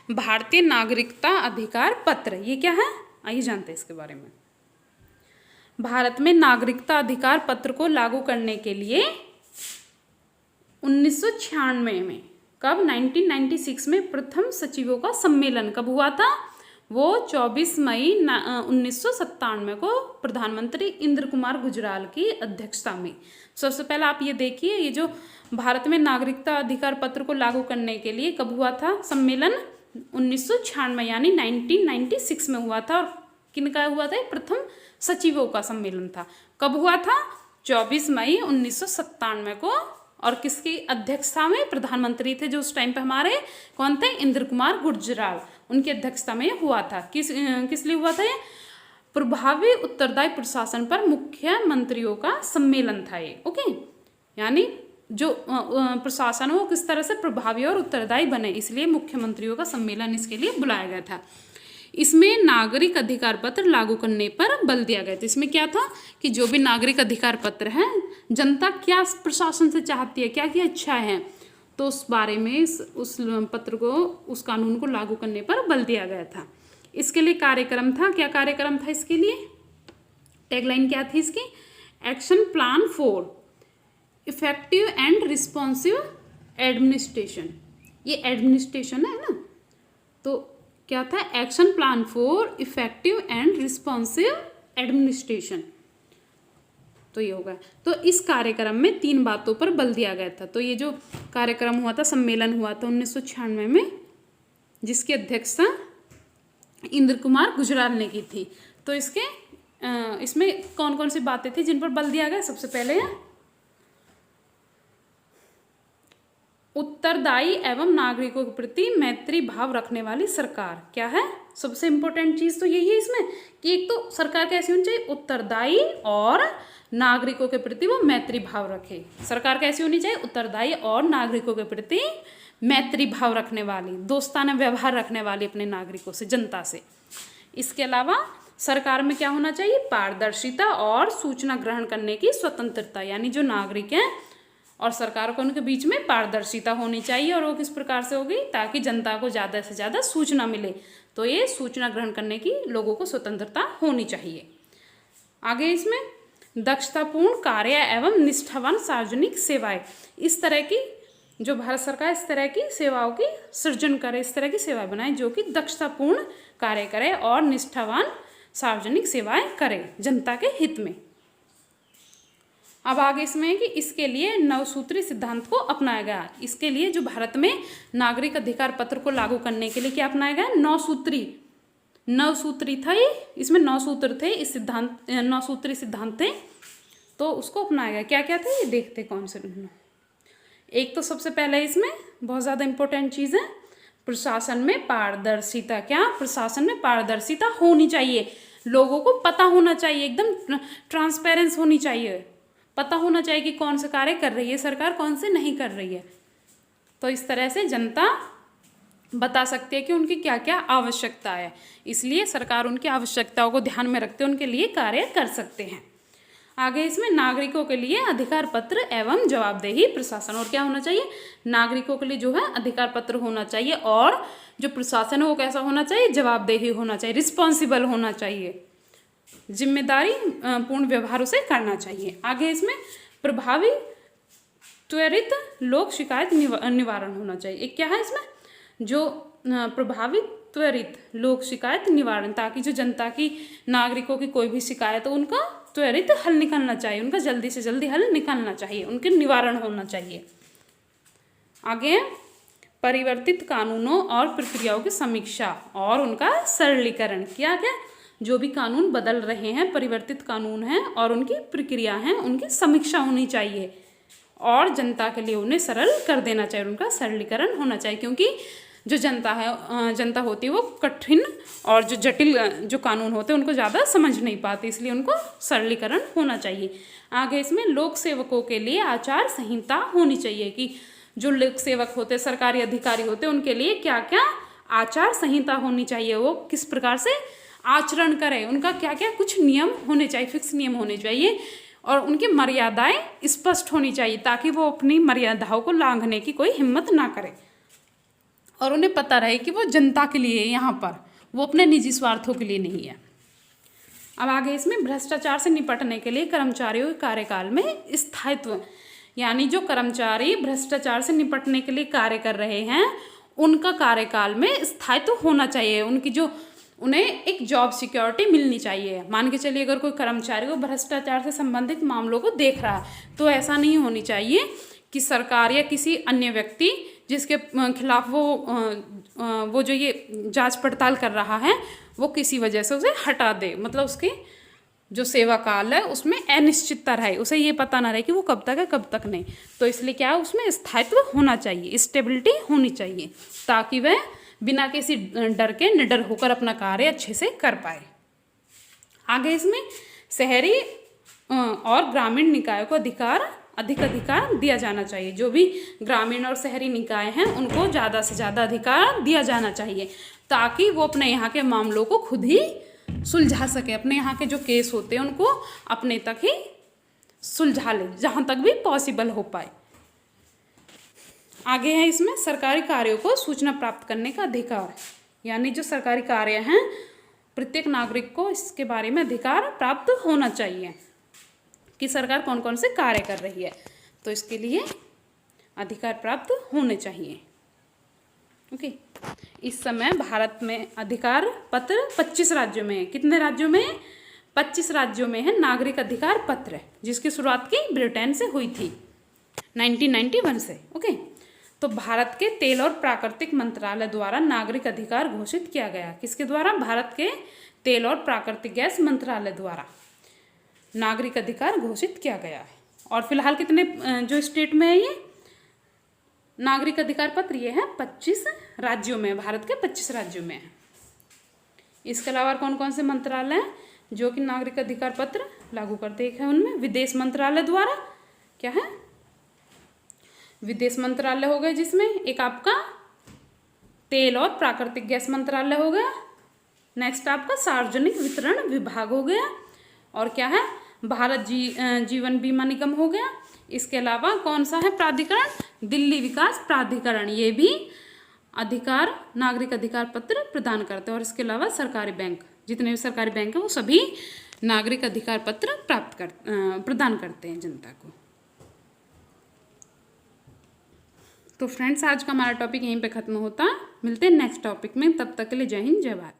भारतीय नागरिकता अधिकार पत्र, ये क्या है, आइए जानते हैं इसके बारे में। भारत में नागरिकता अधिकार पत्र को लागू करने के लिए 1996 में, कब, 1996 में प्रथम सचिवों का सम्मेलन कब हुआ था, वो 24 मई 1997 को प्रधानमंत्री इंद्र कुमार गुजराल की अध्यक्षता में। सबसे पहले आप ये देखिए, ये जो भारत में नागरिकता अधिकार पत्र को लागू करने के लिए कब हुआ था सम्मेलन, 1996 यानी 1996 में हुआ था। और किनका हुआ था, प्रथम सचिवों का सम्मेलन था। कब हुआ था, 24 मई 1997 को। और किसकी अध्यक्षता में, प्रधानमंत्री थे जो उस टाइम पे हमारे, कौन थे, इंद्र कुमार गुजराल, उनकी अध्यक्षता में हुआ था। किस लिए हुआ था ये, प्रभावी उत्तरदायी प्रशासन पर मुख्यमंत्रियों का सम्मेलन था ये। ओके, यानी जो प्रशासन हो किस तरह से प्रभावी और उत्तरदायी बने, इसलिए मुख्यमंत्रियों का सम्मेलन इसके लिए बुलाया गया था। इसमें नागरिक अधिकार पत्र लागू करने पर बल दिया गया था। इसमें क्या था कि जो भी नागरिक अधिकार पत्र है, जनता क्या प्रशासन से चाहती है, क्या क्या इच्छा है, तो उस बारे में उस पत्र को, उस कानून को लागू करने पर बल दिया गया था। इसके लिए कार्यक्रम था, क्या कार्यक्रम था इसके लिए, टैगलाइन क्या थी इसकी, action plan for effective and responsive administration. ये एडमिनिस्ट्रेशन है ना, तो क्या था, action plan for effective and responsive administration, तो ये होगा। तो इस कार्यक्रम में 3 बातों पर बल दिया गया था। तो ये जो कार्यक्रम हुआ था, सम्मेलन हुआ था 1996 में, जिसकी अध्यक्षता इंद्र कुमार गुजराल ने की थी। तो इसमें कौन कौन सी बातें थी जिन पर बल दिया गया, सबसे पहले उत्तरदायी एवं नागरिकों के प्रति मैत्री भाव रखने वाली सरकार, क्या है, सबसे इंपॉर्टेंट चीज तो यही है इसमें कि एक तो सरकार कैसी होनी चाहिए, उत्तरदायी और नागरिकों के प्रति वो मैत्री भाव रखे। सरकार कैसी होनी चाहिए, उत्तरदायी और नागरिकों के प्रति मैत्री भाव रखने वाली, दोस्ताना व्यवहार रखने वाली अपने नागरिकों से, जनता से। इसके अलावा सरकार में क्या होना चाहिए, पारदर्शिता और सूचना ग्रहण करने की स्वतंत्रता, यानी जो नागरिक हैं और सरकार को उनके बीच में पारदर्शिता होनी चाहिए। और वो किस प्रकार से होगी, ताकि जनता को ज़्यादा से ज़्यादा सूचना मिले, तो ये सूचना ग्रहण करने की लोगों को स्वतंत्रता होनी चाहिए। आगे इसमें दक्षतापूर्ण कार्य एवं निष्ठावान सार्वजनिक सेवाएं, इस तरह की जो भारत सरकार इस तरह की सेवाओं की सृजन करे, इस तरह की सेवाएं बनाए जो कि दक्षतापूर्ण कार्य करे और निष्ठावान सार्वजनिक सेवाएं करे जनता के हित में। अब आगे इसमें है कि इसके लिए 9 सूत्री सिद्धांत को अपनाया गया। इसके लिए जो भारत में नागरिक अधिकार पत्र को लागू करने के लिए क्या अपनाया गया, 9 सूत्री था ये, इसमें 9 सूत्र थे, इस सिद्धांत 9 सूत्री सिद्धांत थे, तो उसको अपनाया गया। क्या क्या थे ये देखते कौन से। एक तो सबसे पहले इसमें बहुत ज़्यादा इंपॉर्टेंट चीज़ है, प्रशासन में पारदर्शिता। क्या, प्रशासन में पारदर्शिता होनी चाहिए, लोगों को पता होना चाहिए, एकदम ट्रांसपेरेंस होनी चाहिए, पता होना चाहिए कि कौन से कार्य कर रही है सरकार, कौन से नहीं कर रही है। तो इस तरह से जनता बता सकती है कि उनकी क्या क्या आवश्यकता है, इसलिए सरकार उनकी आवश्यकताओं को ध्यान में रखते उनके लिए कार्य कर सकते हैं। आगे इसमें नागरिकों के लिए अधिकार पत्र एवं जवाबदेही प्रशासन, और क्या होना चाहिए, नागरिकों के लिए जो है अधिकार पत्र होना चाहिए, और जो प्रशासन है वो कैसा होना चाहिए, जवाबदेही होना चाहिए, रिस्पॉन्सिबल होना चाहिए, जिम्मेदारी पूर्ण व्यवहार उसे करना चाहिए। आगे इसमें प्रभावी त्वरित लोक शिकायत निवारण होना चाहिए। एक क्या है इसमें, जो प्रभावी त्वरित लोक शिकायत निवारण, ताकि जो जनता की, नागरिकों की कोई भी शिकायत हो उनका त्वरित हल निकलना चाहिए, उनका जल्दी से जल्दी हल निकलना चाहिए, उनके निवारण होना चाहिए। आगे परिवर्तित कानूनों और प्रक्रियाओं की समीक्षा और उनका सरलीकरण। क्या क्या, जो भी कानून बदल रहे हैं, परिवर्तित कानून हैं और उनकी प्रक्रिया हैं, उनकी समीक्षा होनी चाहिए और जनता के लिए उन्हें सरल कर देना चाहिए, उनका सरलीकरण होना चाहिए, क्योंकि जो जनता होती है वो कठिन और जो जटिल जो कानून होते हैं उनको ज़्यादा समझ नहीं पाती, इसलिए उनको सरलीकरण होना चाहिए। आगे इसमें लोक सेवकों के लिए आचार संहिता होनी चाहिए, कि जो लोक सेवक होते हैं, सरकारी अधिकारी होते हैं, उनके लिए क्या क्या आचार संहिता होनी चाहिए, वो किस प्रकार से आचरण करें, उनका क्या क्या कुछ नियम होने चाहिए, फिक्स नियम होने चाहिए, और उनकी मर्यादाएं स्पष्ट होनी चाहिए, ताकि वो अपनी मर्यादाओं को लांघने की कोई हिम्मत ना करे। और उन्हें पता रहे कि वो जनता के लिए है यहाँ पर, वो अपने निजी स्वार्थों के लिए नहीं है। अब आगे इसमें भ्रष्टाचार से निपटने के लिए कर्मचारियों के कार्यकाल में स्थायित्व, यानी जो कर्मचारी भ्रष्टाचार से निपटने के लिए कार्य कर रहे हैं उनका कार्यकाल में स्थायित्व होना चाहिए, उनकी जो उन्हें एक जॉब सिक्योरिटी मिलनी चाहिए। मान के चलिए अगर कोई कर्मचारी को भ्रष्टाचार से संबंधित मामलों को देख रहा है तो ऐसा नहीं होनी चाहिए कि सरकार या किसी अन्य व्यक्ति जिसके खिलाफ वो जो ये जांच पड़ताल कर रहा है वो किसी वजह से उसे हटा दे, मतलब उसकी जो सेवा काल है उसमें अनिश्चितता रहे, उसे ये पता ना रहे कि वो कब तक है कब तक नहीं। तो इसलिए क्या है, उसमें स्थायित्व होना चाहिए, स्टेबिलिटी होनी चाहिए, ताकि वह बिना किसी डर के निडर होकर अपना कार्य अच्छे से कर पाए। आगे इसमें शहरी और ग्रामीण निकायों को अधिक अधिकार दिया जाना चाहिए। जो भी ग्रामीण और शहरी निकाय हैं उनको ज़्यादा से ज़्यादा अधिकार दिया जाना चाहिए, ताकि वो अपने यहाँ के मामलों को खुद ही सुलझा सके, अपने यहाँ के जो केस होते हैं उनको अपने तक ही सुलझा ले, जहाँ तक भी पॉसिबल हो पाए। आगे है इसमें सरकारी कार्यों को सूचना प्राप्त करने का अधिकार, यानी जो सरकारी कार्य हैं प्रत्येक नागरिक को इसके बारे में अधिकार प्राप्त होना चाहिए कि सरकार कौन कौन से कार्य कर रही है, तो इसके लिए अधिकार प्राप्त होने चाहिए। ओके, इस समय भारत में अधिकार पत्र 25 राज्यों में है। कितने राज्यों में? 25 राज्यों में है नागरिक अधिकार पत्र, जिसकी शुरुआत की ब्रिटेन से हुई थी 1991 से। ओके, तो भारत के तेल और प्राकृतिक मंत्रालय द्वारा नागरिक अधिकार घोषित किया गया। किसके द्वारा? भारत के तेल और प्राकृतिक गैस मंत्रालय द्वारा नागरिक अधिकार घोषित किया गया है। और फिलहाल कितने जो स्टेट में है ये नागरिक अधिकार पत्र? ये है 25 राज्यों में, भारत के 25 राज्यों में है। इसके अलावा कौन कौन से मंत्रालय हैं जो कि नागरिक अधिकार पत्र लागू करते हैं? उनमें विदेश मंत्रालय द्वारा, क्या है, विदेश मंत्रालय हो गया, जिसमें एक आपका तेल और प्राकृतिक गैस मंत्रालय हो गया, नेक्स्ट आपका सार्वजनिक वितरण विभाग हो गया, और क्या है, भारत जीवन बीमा निगम हो गया। इसके अलावा कौन सा है प्राधिकरण? दिल्ली विकास प्राधिकरण, ये भी अधिकार नागरिक अधिकार पत्र प्रदान करते हैं। और इसके अलावा सरकारी बैंक, जितने भी सरकारी बैंक हैं वो सभी नागरिक अधिकार पत्र प्रदान करते हैं जनता को। तो फ्रेंड्स, आज का हमारा टॉपिक यहीं पे खत्म होता है। मिलते हैं नेक्स्ट टॉपिक में, तब तक के लिए जय हिंद जय भारत।